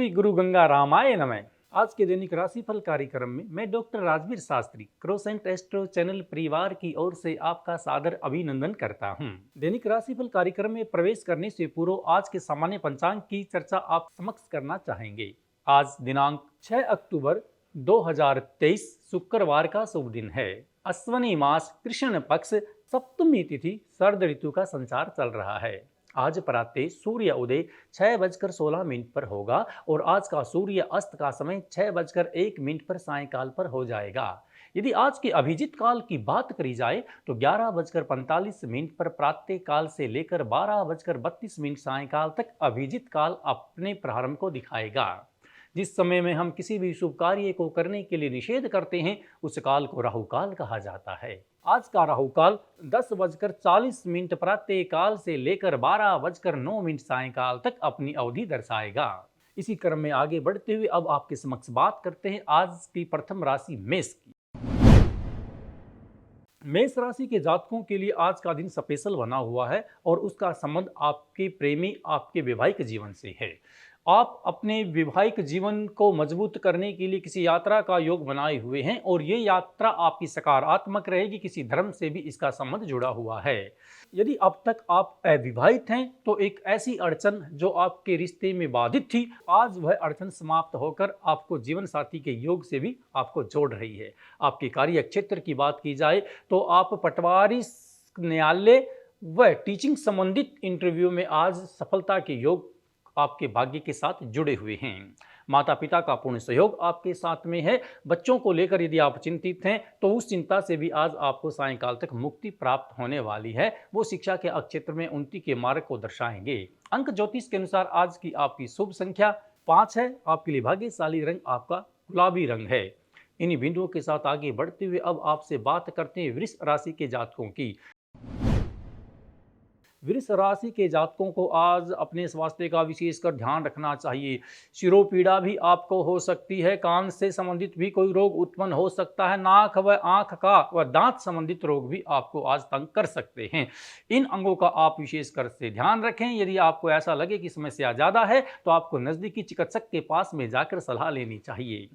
श्री गुरु गंगा रामाय नमः। आज के दैनिक राशिफल कार्यक्रम में मैं doctor Rajveer Shastri croissant astro channel परिवार की ओर से आपका सादर अभिनंदन करता हूं। दैनिक राशिफल कार्यक्रम में प्रवेश करने से पूर्व आज के सामान्य पंचांग की चर्चा आप समक्ष करना चाहेंगे। आज दिनांक 6 अक्टूबर 2023 शुक्रवार का शुभ दिन है। अश्वनी मास कृष्ण पक्ष सप्तमी तिथि शरद ऋतु का संचार चल रहा है। आज प्रातः सूर्य उदय 6:16 पर होगा और आज का सूर्य अस्त का समय 6:01 पर सायंकाल पर हो जाएगा। यदि आज के अभिजीत काल की बात करी जाए तो 11:45 पर प्रातः काल से लेकर 12:32 सायंकाल तक अभिजीत काल अपने प्रारंभ को दिखाएगा। जिस समय में हम किसी भी शुभ कार्य को करने के लिए निषेध करते हैं उस काल को राहु काल कहा जाता है। आज का राहु काल 10:40 प्रातः काल से लेकर 12:09 सायंकाल तक अपनी अवधि दर्शाएगा। इसी क्रम में आगे बढ़ते हुए अब आपके समक्ष बात करते हैं आज की प्रथम राशि मेष की। मेष राशि के जातकों के लिए आज का दिन स्पेशल बना हुआ है और उसका संबंध आपके प्रेमी आपके वैवाहिक जीवन से है। आप अपने वैवाहिक जीवन को मजबूत करने के लिए किसी यात्रा का योग बनाए हुए हैं और ये यात्रा आपकी सकारात्मक रहेगी। किसी धर्म से भी इसका संबंध जुड़ा हुआ है। यदि अब तक आप अविवाहित हैं तो एक ऐसी अड़चन जो आपके रिश्ते में बाधित थी, आज वह अड़चन समाप्त होकर आपको जीवन साथी के योग से भी आपको जोड़ रही है। आपके कार्य क्षेत्र की बात की जाए तो आप पटवारी, न्यायालय व टीचिंग संबंधित इंटरव्यू में आज सफलता के योग आपके भाग्य के साथ जुड़े हुए हैं। माता पिता का पूर्ण सहयोग आपके साथ में है। बच्चों को लेकर यदि आप चिंतित हैं तो उस चिंता से भी आज आपको सायंकाल तक मुक्ति प्राप्त होने वाली है। वो शिक्षा के क्षेत्र में उन्नति के मार्ग को दर्शाएंगे। अंक ज्योतिष के अनुसार आज की आपकी शुभ संख्या 5 है। आपके लिए भाग्यशाली रंग आपका गुलाबी रंग है। इन्हीं बिंदुओं के साथ आगे बढ़ते हुए अब आपसे बात करते हैं वृष राशि के जातकों की। वृष राशि के जातकों को आज अपने स्वास्थ्य का विशेषकर ध्यान रखना चाहिए। शिरोपीड़ा भी आपको हो सकती है। कान से संबंधित भी कोई रोग उत्पन्न हो सकता है। नाक व आंख का व दांत संबंधित रोग भी आपको आज तंग कर सकते हैं। इन अंगों का आप विशेषकर से ध्यान रखें। यदि आपको ऐसा लगे कि समस्या ज़्यादा है तो आपको नज़दीकी चिकित्सक के पास में जाकर सलाह लेनी चाहिए।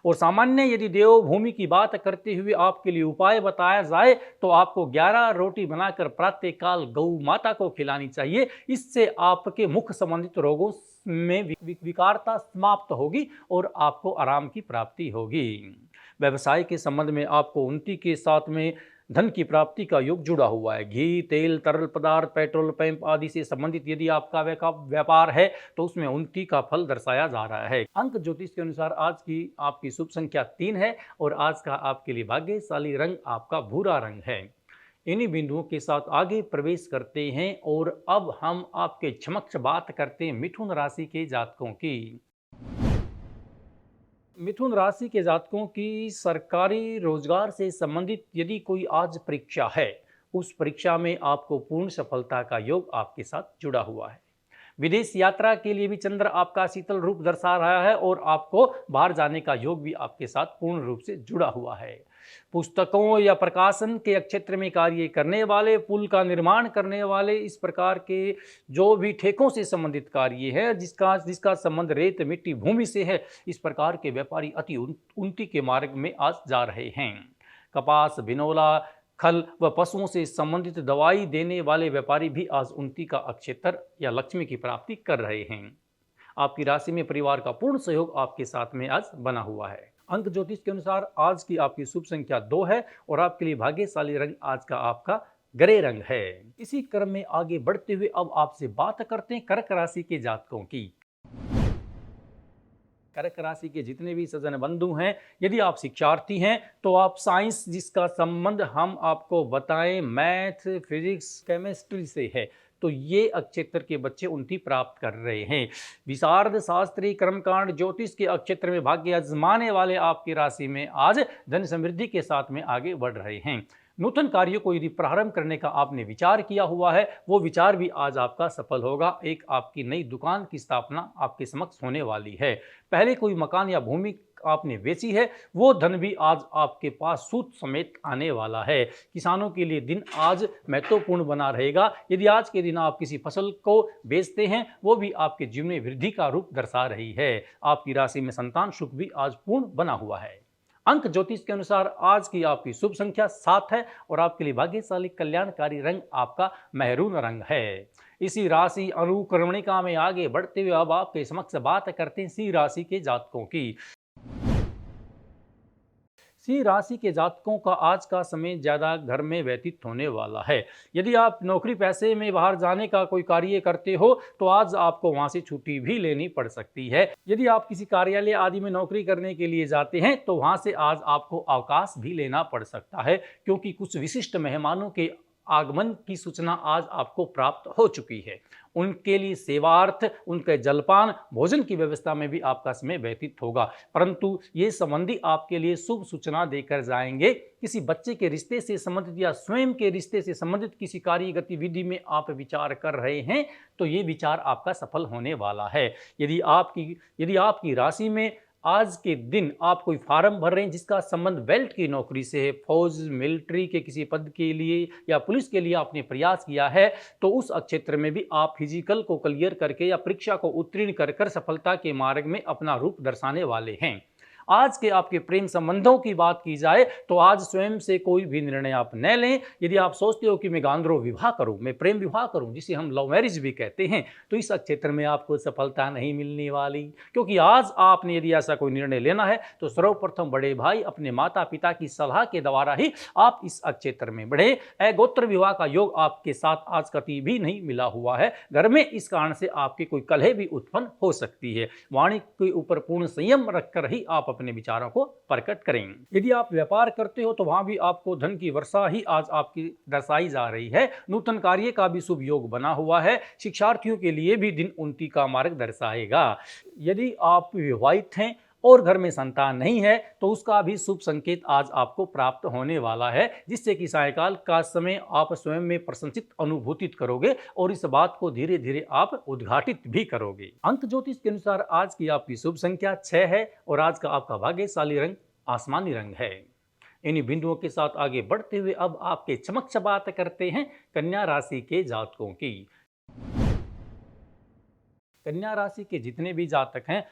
और सामान्य यदि देवभूमि की बात करते हुए आपके लिए उपाय बताया जाए तो आपको 11 रोटी बनाकर प्रातःकाल गौ माता को खिलानी चाहिए। इससे आपके मुख संबंधित रोगों में विकारता समाप्त होगी और आपको आराम की प्राप्ति होगी। व्यवसाय के संबंध में आपको उन्नति के साथ में धन की प्राप्ति का योग जुड़ा हुआ है। घी, तेल, तरल पदार्थ, पेट्रोल पंप आदि से संबंधित यदि आपका व्यापार है तो उसमें उन्नति का फल दर्शाया जा रहा है। अंक ज्योतिष के अनुसार आज की आपकी शुभ संख्या 3 है और आज का आपके लिए भाग्यशाली रंग आपका भूरा रंग है। इन्हीं बिंदुओं के साथ आगे प्रवेश करते हैं और अब हम आपके समक्ष बात करते हैं मिथुन राशि के जातकों की। मिथुन राशि के जातकों की सरकारी रोजगार से संबंधित यदि कोई आज परीक्षा है, उस परीक्षा में आपको पूर्ण सफलता का योग आपके साथ जुड़ा हुआ है। विदेश यात्रा के लिए भी चंद्र आपका शीतल रूप दर्शा रहा है और आपको बाहर जाने का योग भी आपके साथ पूर्ण रूप से जुड़ा हुआ है। पुस्तकों या प्रकाशन के क्षेत्र में कार्य करने वाले, पुल का निर्माण करने वाले, इस प्रकार के जो भी ठेकों से संबंधित कार्य है जिसका संबंध रेत मिट्टी भूमि से है, इस प्रकार के व्यापारी अति उन्नति के मार्ग में आज जा रहे हैं। कपास, बिनौला, खल व पशुओं से संबंधित दवाई देने वाले व्यापारी भी आज उन्नति का क्षेत्र या लक्ष्मी की प्राप्ति कर रहे हैं। आपकी राशि में परिवार का पूर्ण सहयोग आपके साथ में आज बना हुआ है। अंक ज्योतिष के अनुसार आज की आपकी शुभ संख्या 2 है और आपके लिए भाग्यशाली रंग आज का आपका ग्रे रंग है। इसी क्रम में आगे बढ़ते हुए अब आपसे बात करते हैं कर्क राशि के जातकों की। कर्क राशि के जितने भी सज्जन बंधु हैं, यदि आप शिक्षार्थी हैं तो आप साइंस जिसका संबंध हम आपको बताएं मैथ, फिजिक्स, केमिस्ट्री से है तो ये क्षेत्र के बच्चे उन्नति प्राप्त कर रहे हैं। विशारद, शास्त्री, कर्मकांड, ज्योतिष के क्षेत्र में भाग्य आजमाने वाले आपकी राशि में आज धन समृद्धि के साथ में आगे बढ़ रहे हैं। नूतन कार्यों को यदि प्रारंभ करने का आपने विचार किया हुआ है वो विचार भी आज आपका सफल होगा। एक आपकी नई दुकान की स्थापना आपके समक्ष होने वाली है। पहले कोई मकान या भूमि आपने बेची है वो धन भी आज आपके पास सूद समेत आने वाला है। किसानों के लिए दिन आज महत्वपूर्ण बना रहेगा। यदि आज के दिन आप किसी फसल को बेचते हैं वो भी आपके जीवन में वृद्धि का रूप दर्शा रही है। आपकी राशि में संतान सुख भी आज पूर्ण बना हुआ है। अंक ज्योतिष के अनुसार आज की आपकी शुभ संख्या 7 है और आपके लिए भाग्यशाली कल्याणकारी रंग आपका मैरून रंग है। इसी राशि अनुक्रमणिका में आगे बढ़ते हुए अब आपके समक्ष बात करते हैं सी राशि के जातकों की। सी राशि के जातकों का आज का समय ज़्यादा घर में व्यतीत होने वाला है। यदि आप नौकरी पैसे में बाहर जाने का कोई कार्य करते हो तो आज आपको वहां से छुट्टी भी लेनी पड़ सकती है। यदि आप किसी कार्यालय आदि में नौकरी करने के लिए जाते हैं तो वहां से आज आपको अवकाश भी लेना पड़ सकता है, क्योंकि कुछ विशिष्ट मेहमानों के आगमन की सूचना आज आपको प्राप्त हो चुकी है। उनके लिए सेवार्थ, उनके जलपान, भोजन की व्यवस्था में भी आपका समय व्यतीत होगा, परंतु ये संबंधी आपके लिए शुभ सूचना देकर जाएंगे। किसी बच्चे के रिश्ते से संबंधित या स्वयं के रिश्ते से संबंधित किसी कार्य गतिविधि में आप विचार कर रहे हैं तो ये विचार आपका सफल होने वाला है। यदि आपकी राशि में आज के दिन आप कोई फार्म भर रहे हैं जिसका संबंध बेल्ट की नौकरी से है, फौज, मिलिट्री के किसी पद के लिए या पुलिस के लिए आपने प्रयास किया है तो उस क्षेत्र में भी आप फिजिकल को क्लियर करके या परीक्षा को उत्तीर्ण कर सफलता के मार्ग में अपना रूप दर्शाने वाले हैं। आज के आपके प्रेम संबंधों की बात की जाए तो आज स्वयं से कोई भी निर्णय आप न लें। यदि आप सोचते हो कि मैं गांधर्व विवाह करूं, मैं प्रेम विवाह करूं, जिसे हम लव मैरिज भी कहते हैं, तो इस क्षेत्र में आपको सफलता नहीं मिलने वाली, क्योंकि आज आपने यदि ऐसा कोई निर्णय लेना है तो सर्वप्रथम बड़े भाई अपने माता पिता की सलाह के द्वारा ही आप इस क्षेत्र में बढ़े। गोत्र विवाह का योग आपके साथ आज कभी भी नहीं मिला हुआ है। घर में इस कारण से आपकी कोई कलह भी उत्पन्न हो सकती है। वाणी के ऊपर पूर्ण संयम रखकर ही आप अपने विचारों को प्रकट करेंगे। यदि आप व्यापार करते हो तो वहां भी आपको धन की वर्षा ही आज आपकी दर्शाई जा रही है। नूतन कार्य का भी शुभ योग बना हुआ है। शिक्षार्थियों के लिए भी दिन उन्नति का मार्ग दर्शाएगा। यदि आप विवाहित हैं और घर में संतान नहीं है तो उसका भी शुभ संकेत आज आपको प्राप्त होने वाला है, जिससे कि सायकाल का समय आप स्वयं में प्रसन्नचित अनुभूतित करोगे और इस बात को धीरे धीरे आप उद्घाटित भी करोगे। अंक ज्योतिष के अनुसार आज की आपकी शुभ संख्या 6 है और आज का आपका भाग्यशाली रंग आसमानी रंग है। इन्हीं बिंदुओं के साथ आगे बढ़ते हुए अब आपके चमक बात करते हैं कन्या राशि के जातकों की। कन्या राशि के जितने भी जातक हैं,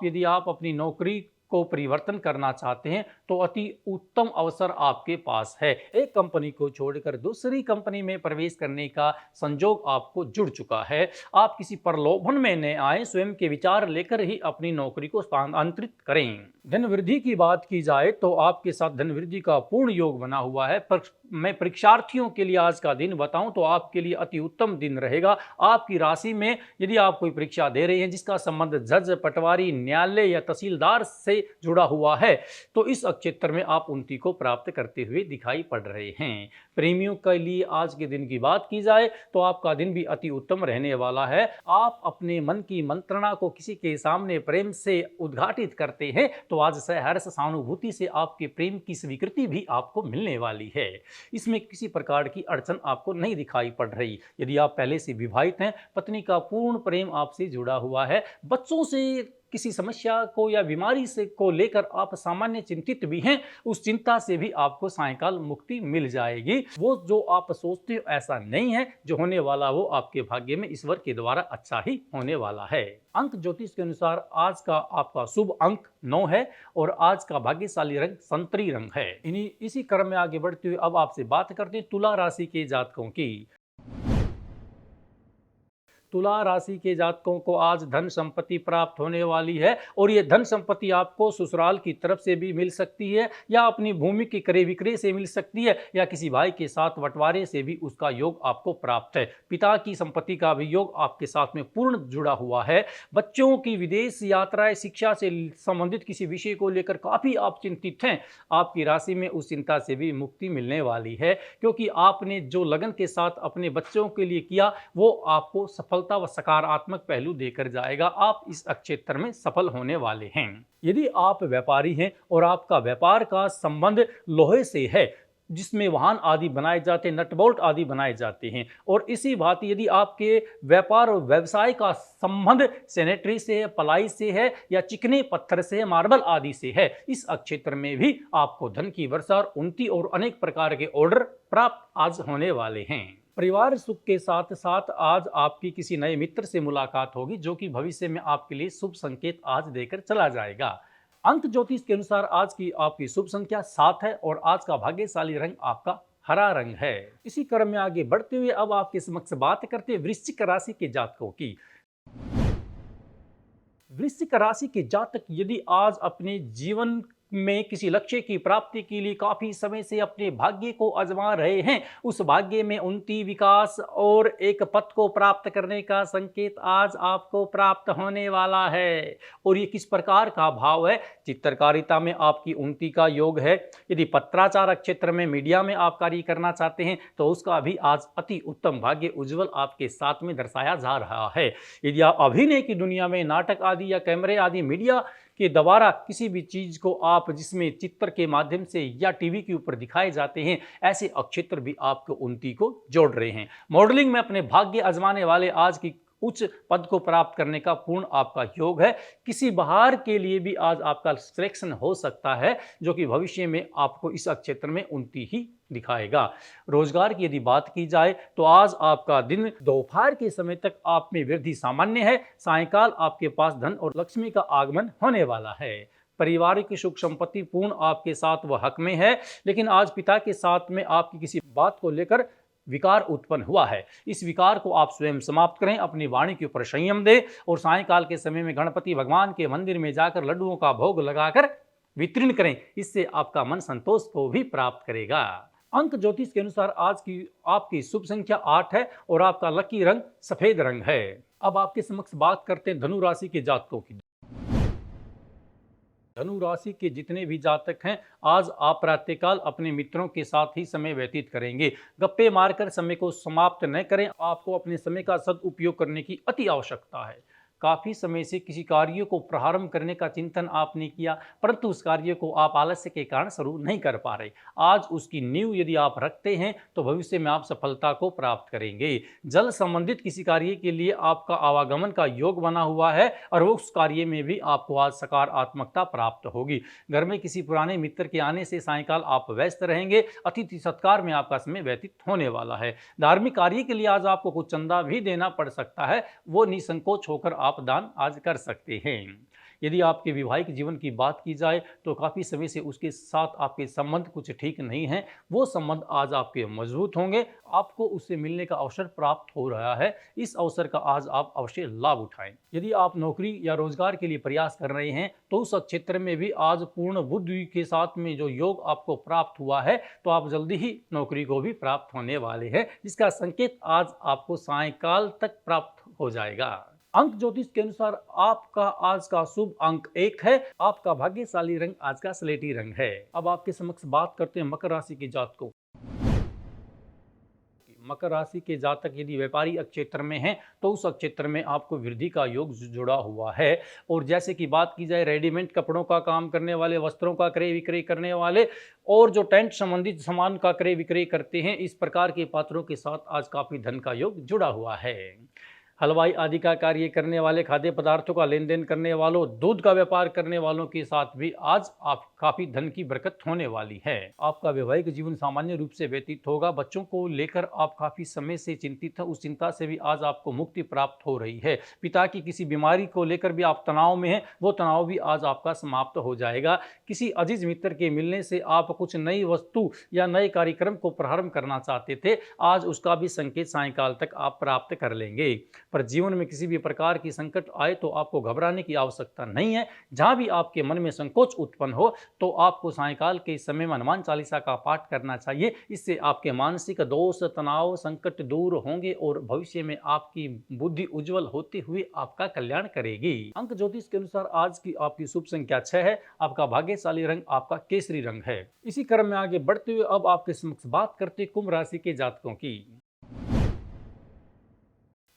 यदि आप अपनी नौकरी को परिवर्तन करना चाहते हैं तो अति उत्तम अवसर आपके पास है। एक कंपनी को छोड़कर दूसरी कंपनी में प्रवेश करने का संजोग आपको जुड़ चुका है। आप किसी प्रलोभन में न आए, स्वयं के विचार लेकर ही अपनी नौकरी को स्थानांतरित करें। धन वृद्धि की बात की जाए तो आपके साथ धन वृद्धि का पूर्ण योग बना हुआ है। पर मैं परीक्षार्थियों के लिए आज का दिन बताऊं तो आपके लिए अति उत्तम दिन रहेगा। आपकी राशि में यदि आप कोई परीक्षा दे रहे हैं जिसका संबंध जज, पटवारी, न्यायालय या तहसीलदार से जुड़ा हुआ है तो इस क्षेत्र में आप उन्नति को प्राप्त करते हुए दिखाई पड़ रहे हैं। प्रेमियों के लिए आज के दिन की बात की जाए तो आपका दिन भी अति उत्तम रहने वाला है। आप अपने मन की मंत्रणा को किसी के सामने प्रेम से उद्घाटित करते हैं तो आज सहर्ष सहानुभूति से आपके प्रेम की स्वीकृति भी आपको मिलने वाली है। इसमें किसी प्रकार की अड़चन आपको नहीं दिखाई पड़ रही। यदि आप पहले से विवाहित हैं, पत्नी का पूर्ण प्रेम आपसे जुड़ा हुआ है। बच्चों से किसी समस्या को या बीमारी से को लेकर आप सामान्य चिंतित भी हैं, उस चिंता से भी आपको सायकाल मुक्ति मिल जाएगी। वो जो आप सोचते हो ऐसा नहीं है, जो होने वाला वो आपके भाग्य में ईश्वर के द्वारा अच्छा ही होने वाला है। अंक ज्योतिष के अनुसार आज का आपका शुभ अंक 9 है और आज का भाग्यशाली रंग संतरी रंग है। इसी क्रम में आगे बढ़ते हुए अब आपसे बात करते हैं तुला राशि के जातकों की। तुला राशि के जातकों को आज धन संपत्ति प्राप्त होने वाली है और ये धन संपत्ति आपको ससुराल की तरफ से भी मिल सकती है या अपनी भूमि के क्रय विक्रय से मिल सकती है या किसी भाई के साथ बंटवारे से भी उसका योग आपको प्राप्त है। पिता की संपत्ति का भी योग आपके साथ में पूर्ण जुड़ा हुआ है। बच्चों की विदेश यात्राएं, शिक्षा से संबंधित किसी विषय को लेकर काफ़ी आप चिंतित हैं, आपकी राशि में उस चिंता से भी मुक्ति मिलने वाली है, क्योंकि आपने जो लगन के साथ अपने बच्चों के लिए किया वो आपको सफलता व सकारात्मक पहलू देकर जाएगा। आप इस क्षेत्र में सफल होने वाले हैं। यदि आप व्यापारी हैं और आपका व्यापार का संबंध लोहे से है जिसमें वाहन आदि बनाए जाते हैं, नट बोल्ट आदि बनाए जाते हैं। और इसी भांति यदि आपके व्यापार और व्यवसाय का संबंध सैनिटरी से है, पलाई से है या चिकने पत्थर से है, मार्बल आदि से है, इस क्षेत्र में भी आपको धन की वर्षा और उन्नति और अनेक प्रकार के ऑर्डर प्राप्त आज होने वाले हैं। परिवार सुख के साथ साथ आज आपकी किसी नए मित्र से मुलाकात होगी, जो कि भविष्य में आपके लिए शुभ संकेत आज देकर चला जाएगा। अंक ज्योतिष के अनुसार आज की आपकी शुभ संख्या 7 है और आज का भाग्यशाली रंग आपका हरा रंग है। इसी क्रम में आगे बढ़ते हुए अब आपके समक्ष बात करते हैं वृश्चिक राशि के जातकों की। वृश्चिक राशि के जातक यदि आज अपने जीवन में किसी लक्ष्य की प्राप्ति के लिए काफी समय से अपने भाग्य को आजमा रहे हैं, उस भाग्य में उन्नति, विकास और एक पद को प्राप्त करने का संकेत आज आपको प्राप्त होने वाला है। और ये किस प्रकार का भाव है? चित्रकारिता में आपकी उन्नति का योग है। यदि पत्राचार क्षेत्र में, मीडिया में आप कार्य करना चाहते हैं तो उसका भी आज अति उत्तम भाग्य उज्जवल आपके साथ में दर्शाया जा रहा है। यदि आप अभिनय की दुनिया में नाटक आदि या कैमरे आदि मीडिया के द्वारा किसी भी चीज को आप जिसमें चित्र के माध्यम से या टीवी के ऊपर दिखाए जाते हैं, ऐसे क्षेत्र भी आपको उन्नति को जोड़ रहे हैं। मॉडलिंग में अपने भाग्य आजमाने वाले आज की उच्च पद को प्राप्त करने का पूर्ण आपका योग है। किसी बाहर के लिए भी आज आपका सिलेक्शन हो सकता है, जो कि भविष्य में आपको इस क्षेत्र में उन्नति ही दिखाएगा। रोजगार की यदि बात की जाए तो आज आपका दिन दोपहर के समय तक आप में वृद्धि सामान्य है। सायंकाल आपके पास धन और लक्ष्मी का आगमन होने वाला है। पारिवारिक सुख संपत्ति पूर्ण आपके साथ वह हक में है, लेकिन आज पिता के साथ में आपकी किसी बात को लेकर विकार उत्पन्न हुआ है। इस विकार को आप स्वयं समाप्त करें, अपनी वाणी के ऊपर संयम दें और सायंकाल के समय में गणपति भगवान के मंदिर में जाकर लड्डुओं का भोग लगाकर वितरण करें। इससे आपका मन संतोष को भी प्राप्त करेगा। अंक ज्योतिष के अनुसार आज की आपकी शुभ संख्या 8 है और आपका लकी रंग सफेद रंग है। अब आपके समक्ष बात करते हैं धनु राशि के जातकों की। धनु राशि के जितने भी जातक हैं, आज आप प्रातःकाल अपने मित्रों के साथ ही समय व्यतीत करेंगे। गप्पे मारकर समय को समाप्त न करें। आपको अपने समय का सदुपयोग करने की अति आवश्यकता है। काफ़ी समय से किसी कार्य को प्रारंभ करने का चिंतन आपने किया, परंतु उस कार्य को आप आलस्य के कारण शुरू नहीं कर पा रहे। आज उसकी नींव यदि आप रखते हैं तो भविष्य में आप सफलता को प्राप्त करेंगे। जल संबंधित किसी कार्य के लिए आपका आवागमन का योग बना हुआ है और वो उस कार्य में भी आपको आज सकारात्मकता प्राप्त होगी। घर में किसी पुराने मित्र के आने से सायंकाल आप व्यस्त रहेंगे। अतिथि सत्कार में आपका समय व्यतीत होने वाला है। धार्मिक कार्य के लिए आज आपको कुछ चंदा भी देना पड़ सकता है, वो निसंकोच होकर आप दान आज कर सकते हैं। यदि आपके वैवाहिक जीवन की बात की जाए तो काफ़ी समय से उसके साथ आपके संबंध कुछ ठीक नहीं हैं। वो संबंध आज आपके मजबूत होंगे। आपको उससे मिलने का अवसर प्राप्त हो रहा है। इस अवसर का आज आप अवश्य लाभ उठाएं। यदि आप नौकरी या रोजगार के लिए प्रयास कर रहे हैं तो उस क्षेत्र में भी आज पूर्ण बुद्धि के साथ में जो योग आपको प्राप्त हुआ है, तो आप जल्दी ही नौकरी को भी प्राप्त होने वाले हैं, जिसका संकेत आज आपको सायंकाल तक प्राप्त हो जाएगा। अंक ज्योतिष के अनुसार आपका आज का शुभ अंक 1 है। आपका भाग्यशाली रंग आज का स्लेटी रंग है। अब आपके समक्ष बात करते हैं मकर राशि के जातकों। मकर राशि के जातक यदि व्यापारी क्षेत्र में हैं तो उस क्षेत्र में आपको वृद्धि का योग जुड़ा हुआ है। और जैसे कि बात की जाए रेडीमेड कपड़ों का काम करने वाले, वस्त्रों का क्रय विक्रय करने वाले और जो टेंट संबंधित सामान का क्रय विक्रय करते हैं, इस प्रकार के पात्रों के साथ आज काफ़ी धन का योग जुड़ा हुआ है। हलवाई आदि का कार्य करने वाले, खाद्य पदार्थों का लेन देन करने वालों, दूध का व्यापार करने वालों के साथ भी आज आप काफ़ी धन की बरकत होने वाली है। आपका वैवाहिक जीवन सामान्य रूप से व्यतीत होगा। बच्चों को लेकर आप काफ़ी समय से चिंतित हैं, उस चिंता से भी आज आपको मुक्ति प्राप्त हो रही है। पिता की किसी बीमारी को लेकर भी आप तनाव में हैं, वो तनाव भी आज आपका समाप्त हो जाएगा। किसी अजीज मित्र के मिलने से आप कुछ नई वस्तु या नए कार्यक्रम को प्रारंभ करना चाहते थे, आज उसका भी संकेत सायंकाल तक आप प्राप्त कर लेंगे। पर जीवन में किसी भी प्रकार की संकट आए तो आपको घबराने की आवश्यकता नहीं है। जहां भी आपके मन में संकोच उत्पन्न हो तो आपको सायंकाल के समय में हनुमान चालीसा का पाठ करना चाहिए। इससे आपके मानसिक दोष, तनाव, संकट दूर होंगे और भविष्य में आपकी बुद्धि उज्जवल होते हुए आपका कल्याण करेगी। अंक ज्योतिष के अनुसार आज की आपकी शुभ संख्या 6 है। आपका भाग्यशाली रंग आपका केसरी रंग है। इसी क्रम में आगे बढ़ते हुए अब आपके समक्ष बात करते कुंभ राशि के जातकों की।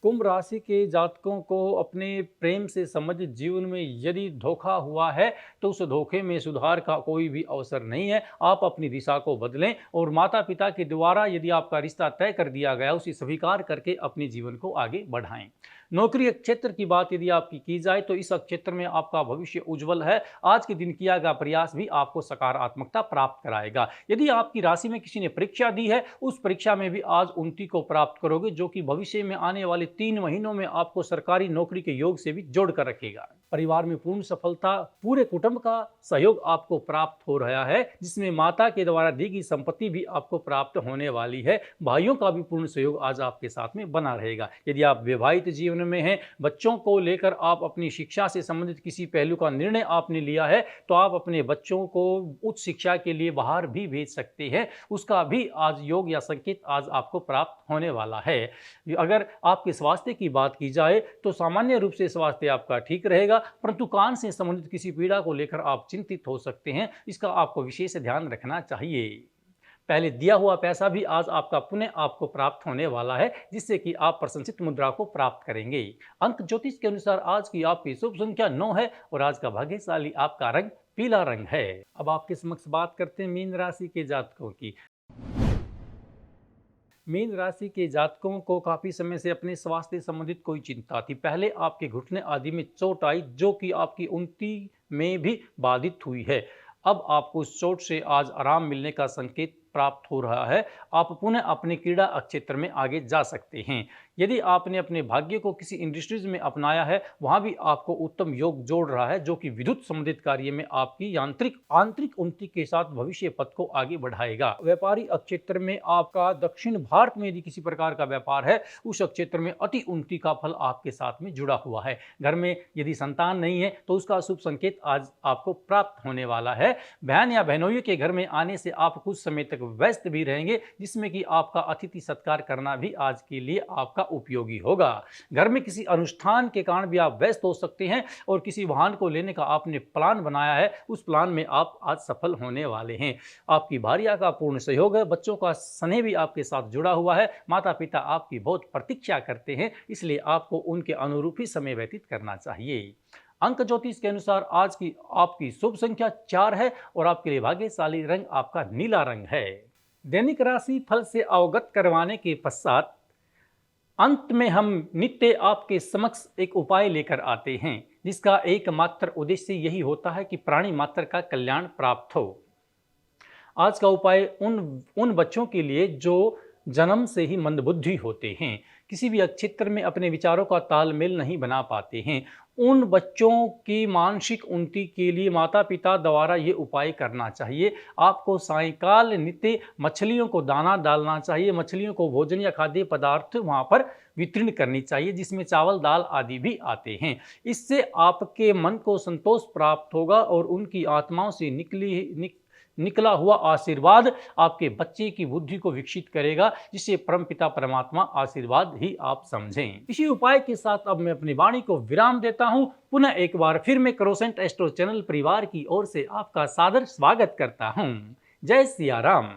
कुंभ राशि के जातकों को अपने प्रेम से संबंधित जीवन में यदि धोखा हुआ है तो उस धोखे में सुधार का कोई भी अवसर नहीं है। आप अपनी दिशा को बदलें और माता पिता के द्वारा यदि आपका रिश्ता तय कर दिया गया उसे स्वीकार करके अपने जीवन को आगे बढ़ाएं। नौकरी क्षेत्र की बात यदि आपकी की जाए तो इस क्षेत्र में आपका भविष्य उज्जवल है। आज के दिन किया गया प्रयास भी आपको सकारात्मकता प्राप्त कराएगा। यदि आपकी राशि में किसी ने परीक्षा दी है उस परीक्षा में भी आज उन्नति को प्राप्त करोगे, जो कि भविष्य में आने वाले 3 महीनों में आपको सरकारी नौकरी के योग से भी जोड़ कर रखेगा। परिवार में पूर्ण सफलता, पूरे कुटुंब का सहयोग आपको प्राप्त हो रहा है, जिसमें माता के द्वारा दी गई संपत्ति भी आपको प्राप्त होने वाली है। भाइयों का भी पूर्ण सहयोग आज आपके साथ में बना रहेगा। यदि आप विवाहित जीवन में हैं, बच्चों को लेकर आप अपनी शिक्षा से संबंधित किसी पहलू का निर्णय आपने लिया है तो आप अपने बच्चों को उच्च शिक्षा के लिए बाहर भी भेज सकते हैं। उसका भी आज योग या संकेत आज आपको प्राप्त होने वाला है। अगर आपके स्वास्थ्य की बात की जाए तो सामान्य रूप से स्वास्थ्य आपका ठीक रहेगा, परंतु कान से संबंधित किसी पीड़ा को लेकर आप चिंतित हो सकते हैं। इसका आपको विशेष ध्यान रखना चाहिए। पहले दिया हुआ पैसा भी आज आपका पुनः आपको प्राप्त होने वाला है, जिससे कि आप प्रशंसित मुद्रा को प्राप्त करेंगे। अंक ज्योतिष के अनुसार आज की आपकी शुभ संख्या 9 है और आज का भाग्यशाली आपका रंग पीला रंग है। अब आपके समक्ष बात करते हैं मीन राशि के जातकों की। मीन राशि के जातकों को काफ़ी समय से अपने स्वास्थ्य संबंधित कोई चिंता थी। पहले आपके घुटने आदि में चोट आई, जो कि आपकी उन्नति में भी बाधित हुई है। अब आपको उस चोट से आज आराम मिलने का संकेत प्राप्त हो रहा है। आप पुनः अपने क्रीड़ा क्षेत्र में आगे जा सकते हैं। यदि आपने अपने भाग्य को किसी इंडस्ट्रीज में अपनाया है, वहां भी आपको उत्तम योग जोड़ रहा है, जो कि विद्युत संबंधित कार्य में आपकी आंतरिक उन्नति के साथ भविष्य पथ को आगे बढ़ाएगा। व्यापारी क्षेत्र में आपका दक्षिण भारत में यदि किसी प्रकार का व्यापार है, उस क्षेत्र में अति उन्नति का फल आपके साथ में जुड़ा हुआ है। घर में यदि संतान नहीं है तो उसका शुभ संकेत आज आपको प्राप्त होने वाला है। बहन या बहनोइयों के घर में आने से आप कुछ समय तक व्यस्त भी रहेंगे, जिसमें कि आपका अतिथि सत्कार करना भी आज के लिए आपका उपयोगी होगा। घर में किसी अनुष्ठान के कारण भी आप व्यस्त हो सकते हैं और किसी वाहन को लेने का आपने प्लान बनाया है, उस प्लान में आप आज सफल होने वाले हैं। आपकी भार्या का पूर्ण सहयोग है। बच्चों का स्नेह भी आपके साथ जुड़ा हुआ है। माता पिता आपकी बहुत प्रतीक्षा करते हैं, इसलिए आपको उनके अनुरूप ही समय व्यतीत करना चाहिए। अंक ज्योतिष के अनुसार आज की आपकी शुभ संख्या 4 है और आपके लिए भाग्यशाली रंग आपका नीला रंग है। दैनिक राशि फल से अवगत करवाने के पश्चात अंत में हम नित्य आपके समक्ष एक उपाय लेकर आते हैं, जिसका एकमात्र उद्देश्य यही होता है कि प्राणी मात्र का कल्याण प्राप्त हो। आज का उपाय उन बच्चों के लिए जो जन्म से ही मंदबुद्धि होते हैं, किसी भी क्षेत्र में अपने विचारों का तालमेल नहीं बना पाते हैं, उन बच्चों की मानसिक उन्नति के लिए माता पिता द्वारा ये उपाय करना चाहिए। आपको सायंकाल नित्य मछलियों को दाना डालना चाहिए। मछलियों को भोजन या खाद्य पदार्थ वहाँ पर वितरण करनी चाहिए, जिसमें चावल दाल आदि भी आते हैं। इससे आपके मन को संतोष प्राप्त होगा और उनकी आत्माओं से निकला हुआ आशीर्वाद आपके बच्चे की बुद्धि को विकसित करेगा, जिसे परमपिता परमात्मा आशीर्वाद ही आप समझें। इसी उपाय के साथ अब मैं अपनी वाणी को विराम देता हूं। पुनः एक बार फिर मैं क्रोसेंट एस्ट्रो चैनल परिवार की ओर से आपका सादर स्वागत करता हूं। जय सिया राम।